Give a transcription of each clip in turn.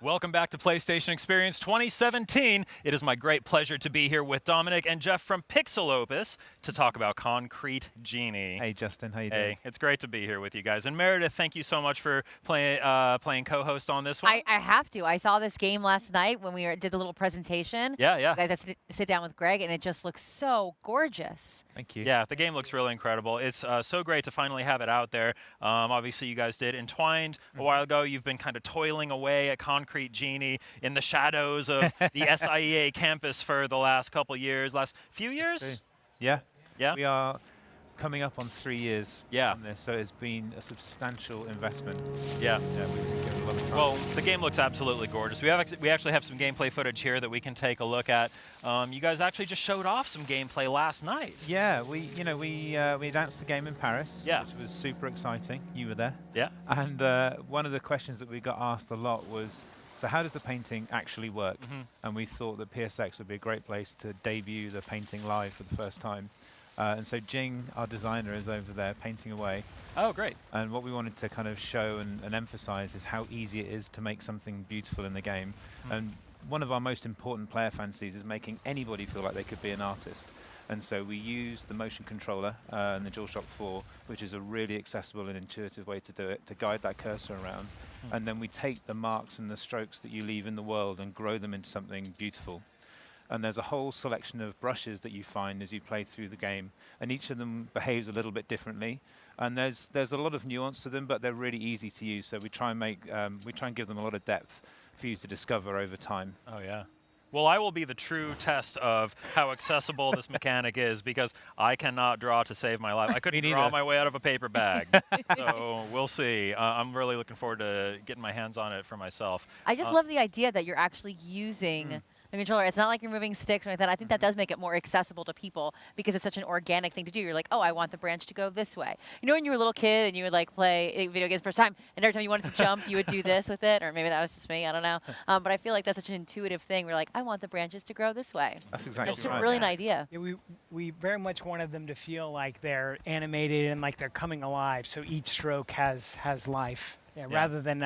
Welcome back to PlayStation Experience 2017. It is my great pleasure to be here with Dominic and Jeff from Pixel Opus to talk about Concrete Genie. Hey, Justin, how you doing? Hey, it's great to be here with you guys. And Meredith, thank you so much for playing co-host on this one. I have to. I saw this game last night when we did the little presentation. Yeah. You guys had to sit down with Greg, and it just looks so gorgeous. Thank you. Yeah, the game looks really incredible. It's so great to finally have it out there. Obviously, you guys did Entwined a while ago. You've been kind of toiling away at Concrete Genie in the shadows of the SIEA campus for the last last few years? Yeah. Yeah. We are coming up on 3 years Yeah. on this, so it's been a substantial investment. Yeah. Yeah, we've given a lot of time. Well, the game looks absolutely gorgeous. We actually have some gameplay footage here that we can take a look at. You guys actually just showed off some gameplay last night. Yeah, we announced the game in Paris, Yeah. which was super exciting. You were there. Yeah. And one of the questions that we got asked a lot was, so how does the painting actually work? And we thought that PSX would be a great place to debut the painting live for the first time. And so Jing, our designer, is over there painting away. Oh, great. And what we wanted to kind of show and emphasize is how easy it is to make something beautiful in the game. And one of our most important player fantasies is making anybody feel like they could be an artist. And so we use the motion controller and the DualShock 4, which is a really accessible and intuitive way to do it, to guide that cursor around. And then we take the marks and the strokes that you leave in the world and grow them into something beautiful. And there's a whole selection of brushes that you find as you play through the game, and each of them behaves a little bit differently. And there's a lot of nuance to them, but they're really easy to use. So we try and give them a lot of depth for you to discover over time. Oh, yeah. Well, I will be the true test of how accessible this mechanic is, because I cannot draw to save my life. I couldn't draw my way out of a paper bag. So we'll see. I'm really looking forward to getting my hands on it for myself. I just love the idea that you're actually using the controller. It's not like you're moving sticks or anything like that. I think that does make it more accessible to people because it's such an organic thing to do. You're like, oh, I want the branch to go this way. You know when you were a little kid and you would like play video games for the first time, and every time you wanted to jump, you would do this with it, or maybe that was just me, I don't know. But I feel like that's such an intuitive thing. We're like, I want the branches to grow this way. That's exactly It's right. a brilliant idea. Yeah, we very much wanted them to feel like they're animated and like they're coming alive, so each stroke has life. Yeah, Yeah. Rather than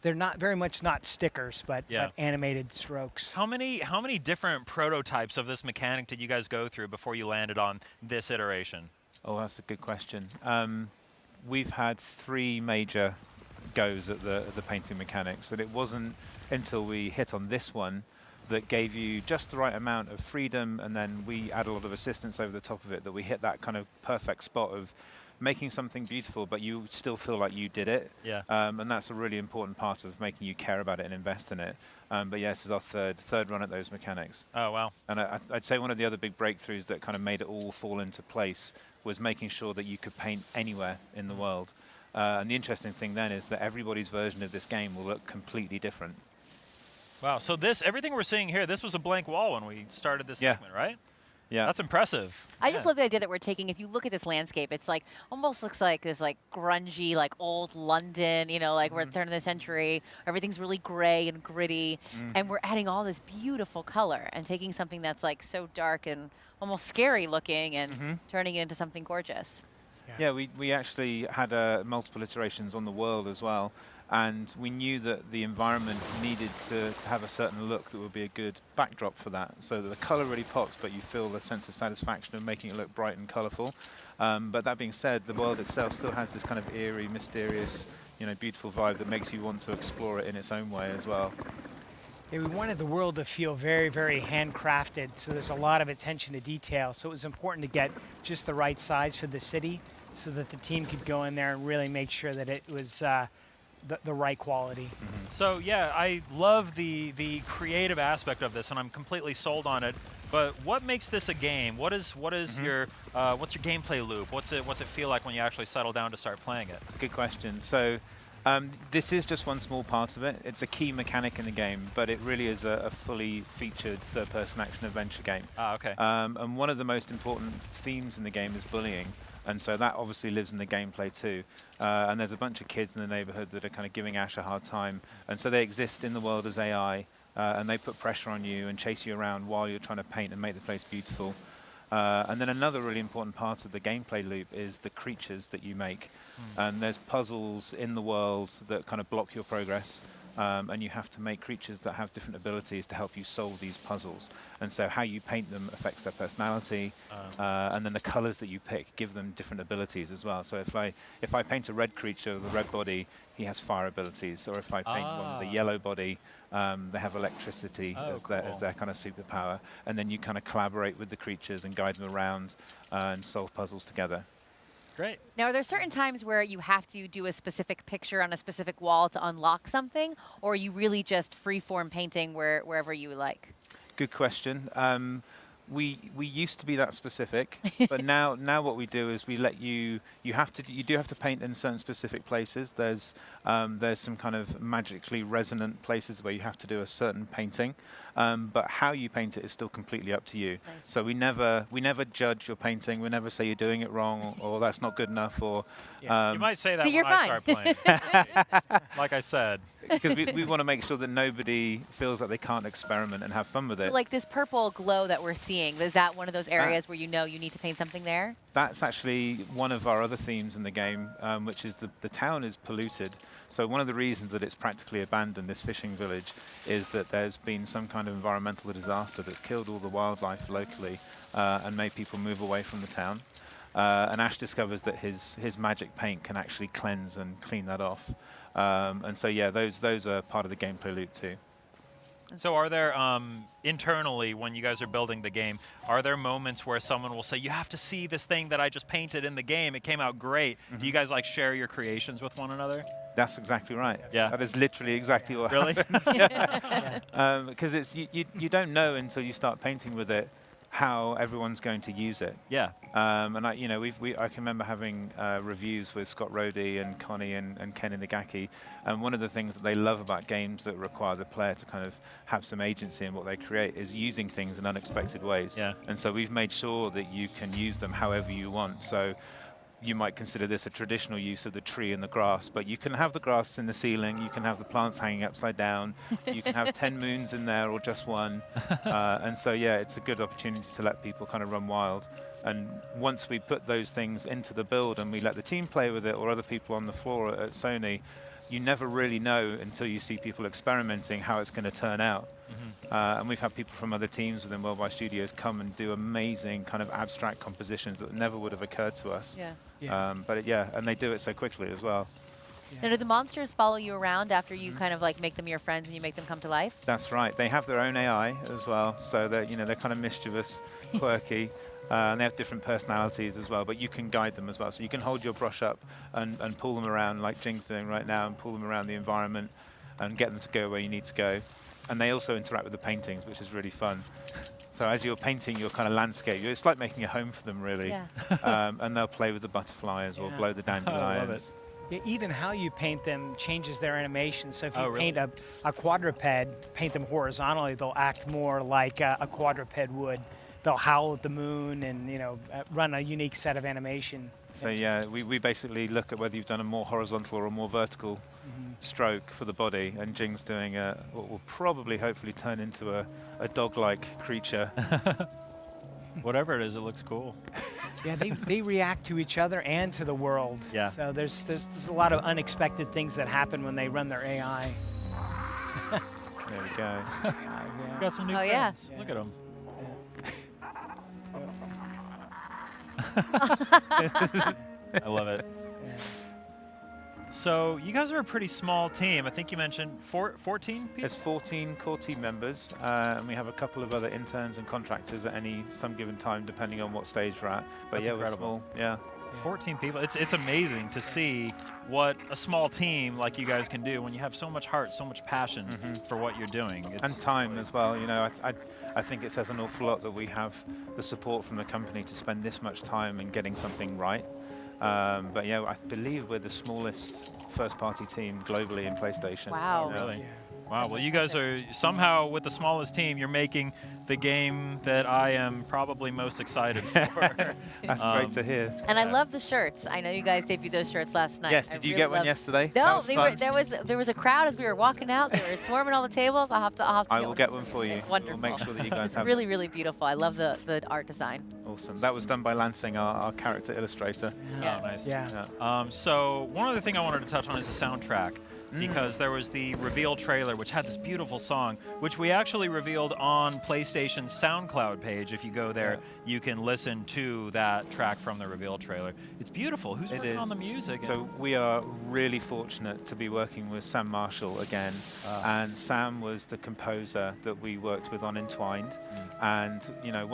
they're not very much not stickers, but animated strokes. How many different prototypes of this mechanic did you guys go through before you landed on this iteration? Oh, that's a good question. We've had 3 major goes at the painting mechanics, and it wasn't until we hit on this one that gave you just the right amount of freedom, and then we add a lot of assistance over the top of it, that we hit that kind of perfect spot of making something beautiful, but you still feel like you did it. Yeah. And that's a really important part of making you care about it and invest in it. But yeah, this is our third run at those mechanics. Oh, wow. And I'd say one of the other big breakthroughs that kind of made it all fall into place was making sure that you could paint anywhere in the world. And the interesting thing then is that everybody's version of this game will look completely different. Wow. So everything we're seeing here, this was a blank wall when we started this segment, right? Yeah. That's impressive. I just love the idea that we're taking, if you look at this landscape, it's like almost looks like this like grungy, like old London, you know, like we're at the turn of the century. Everything's really gray and gritty. And we're adding all this beautiful color and taking something that's like so dark and almost scary looking and turning it into something gorgeous. Yeah, we actually had multiple iterations on the world as well. And we knew that the environment needed to have a certain look that would be a good backdrop for that. So that the color really pops, but you feel the sense of satisfaction of making it look bright and colorful. But that being said, the world itself still has this kind of eerie, mysterious, beautiful vibe that makes you want to explore it in its own way as well. Yeah, we wanted the world to feel very, very handcrafted, so there's a lot of attention to detail. So it was important to get just the right size for the city so that the team could go in there and really make sure that it was the right quality. So yeah, I love the creative aspect of this, and I'm completely sold on it. But what makes this a game? What is your what's your gameplay loop? What's it feel like when you actually settle down to start playing it? Good question. So this is just one small part of it. It's a key mechanic in the game, but it really is a fully featured third-person action adventure game. Ah, okay. And one of the most important themes in the game is bullying. And so that obviously lives in the gameplay too. And there's a bunch of kids in the neighborhood that are kind of giving Ash a hard time. And so they exist in the world as AI, and they put pressure on you and chase you around while you're trying to paint and make the place beautiful. And then another really important part of the gameplay loop is the creatures that you make. And there's puzzles in the world that kind of block your progress. and you have to make creatures that have different abilities to help you solve these puzzles. And so how you paint them affects their personality, and then the colors that you pick give them different abilities as well. So if I paint a red creature with a red body, he has fire abilities. Or if I paint one with a yellow body, they have electricity as their kind of superpower. And then you kind of collaborate with the creatures and guide them around and solve puzzles together. Great. Now, are there certain times where you have to do a specific picture on a specific wall to unlock something, or are you really just free-form painting wherever you like? Good question. We used to be that specific, but now what we do is we let you do have to paint in certain specific places. There's some kind of magically resonant places where you have to do a certain painting, but how you paint it is still completely up to you. Nice. So we never judge your painting. We never say you're doing it wrong or that's not good enough or. You might say that You're when I fine. start playing. Like I said. Because we want to make sure that nobody feels like they can't experiment and have fun with So it. like this purple glow that we're seeing, is that one of those areas where you know you need to paint something there? That's actually one of our other themes in the game, which is the town is polluted. So one of the reasons that it's practically abandoned, this fishing village, is that there's been some kind of environmental disaster that's killed all the wildlife locally and made people move away from the town. And Ash discovers that his magic paint can actually cleanse and clean that off. And so yeah, those are part of the gameplay loop too. So are there, internally, when you guys are building the game, are there moments where someone will say, you have to see this thing that I just painted in the game, it came out great. Do you guys like share your creations with one another? That's exactly right. Yeah. That is literally exactly what Really? happens. Because it's you don't know until you start painting with it how everyone's going to use it. Yeah. And I can remember having reviews with Scott Rhodey and Connie and Ken Inagaki, and one of the things that they love about games that require the player to kind of have some agency in what they create is using things in unexpected ways. Yeah. And so we've made sure that you can use them however you want. So you might consider this a traditional use of the tree and the grass, but you can have the grass in the ceiling, you can have the plants hanging upside down, you can have 10 moons in there or just one. And so, yeah, it's a good opportunity to let people kind of run wild. And once we put those things into the build and we let the team play with it or other people on the floor at Sony, you never really know until you see people experimenting how it's going to turn out. And we've had people from other teams within Worldwide Studios come and do amazing kind of abstract compositions that never would have occurred to us. Yeah. But yeah, and they do it so quickly as well. Now, do the monsters follow you around after you kind of like make them your friends and you make them come to life? That's right. They have their own AI as well, so they're kind of mischievous, quirky. And they have different personalities as well, but you can guide them as well. So you can hold your brush up and pull them around like Jing's doing right now and pull them around the environment and get them to go where you need to go. And they also interact with the paintings, which is really fun. So as you're painting your kind of landscape, it's like making a home for them, really. Yeah. And they'll play with the butterflies or Yeah. blow the dandelions. I love it. Yeah, even how you paint them changes their animation. So if you Oh, really? paint a quadruped, paint them horizontally, they'll act more like a quadruped would. They'll howl at the moon and run a unique set of animation. So yeah, we basically look at whether you've done a more horizontal or a more vertical stroke for the body, and Jing's doing what will probably, hopefully, turn into a dog-like creature. Whatever it is, it looks cool. Yeah, they react to each other and to the world. Yeah. So there's a lot of unexpected things that happen when they run their AI. There we go. We got some new Oh, yeah. friends. Look at them. I love it. So you guys are a pretty small team. I think you mentioned 14 people? There's 14 core team members, and we have a couple of other interns and contractors at some given time, depending on what stage we're at. But That's yeah, incredible. we're small. Yeah. 14 people. It's amazing to see what a small team like you guys can do when you have so much heart, so much passion for what you're doing. And time as well. I think it says an awful lot that we have the support from the company to spend this much time in getting something right. But yeah, I believe we're the smallest first-party team globally in PlayStation. Wow. Really? Yeah. Wow. Well, you guys are somehow with the smallest team, you're making the game that I am probably most excited for. That's great to hear. And I love the shirts. I know you guys debuted those shirts last night. Yes, I did you really get one love- yesterday? That No, was they fun. were. There was a crowd as we were walking out. They were swarming all the tables. I'll have to. I will get one for you. Wonderful. We'll make sure that you guys have Really, really beautiful. I love the art design. Awesome. That was done by Lansing, our character illustrator. Yeah. Oh, nice. Yeah. So one other thing I wanted to touch on is the soundtrack. because there was the reveal trailer, which had this beautiful song, which we actually revealed on PlayStation's SoundCloud page. If you go there, you can listen to that track from the reveal trailer. It's beautiful. Who's working on the music? So we are really fortunate to be working with Sam Marshall again. And Sam was the composer that we worked with on Entwined. And you know,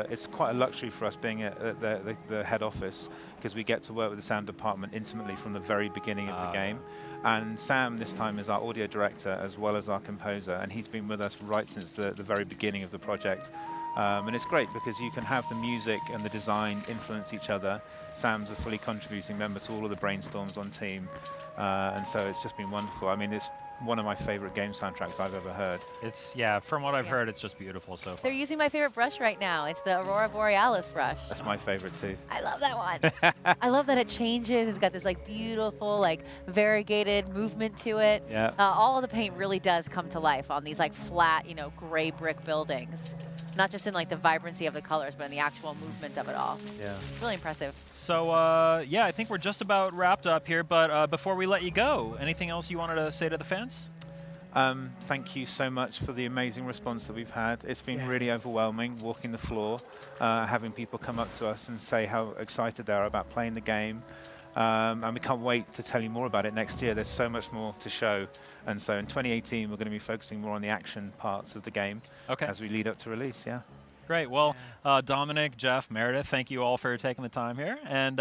it's quite a luxury for us being at the head office, because we get to work with the sound department intimately from the very beginning of the game. And Sam this time is our audio director as well as our composer, and he's been with us right since the very beginning of the project. And it's great because you can have the music and the design influence each other. Sam's a fully contributing member to all of the brainstorms on team, and so it's just been wonderful. I mean, it's one of my favorite game soundtracks I've ever heard. It's, yeah, from what I've heard, it's just beautiful so far. They're using my favorite brush right now. It's the Aurora Borealis brush. That's my favorite too. I love that one. I love that it changes. It's got this like beautiful, like variegated movement to it. Yeah. All of the paint really does come to life on these like flat, you know, gray brick buildings. Not just in like the vibrancy of the colors, but in the actual movement of it all. Yeah. It's really impressive. So, yeah, I think we're just about wrapped up here, but before we let you go, anything else you wanted to say to the fans? Thank you so much for the amazing response that we've had. It's been really overwhelming walking the floor, having people come up to us and say how excited they are about playing the game. And we can't wait to tell you more about it next year. There's so much more to show. And so in 2018, we're going to be focusing more on the action parts of the game as we lead up to release, Great. Well, Dominic, Jeff, Meredith, thank you all for taking the time here. And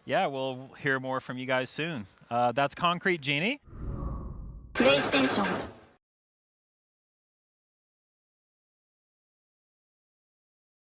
yeah, we'll hear more from you guys soon. That's Concrete Genie. PlayStation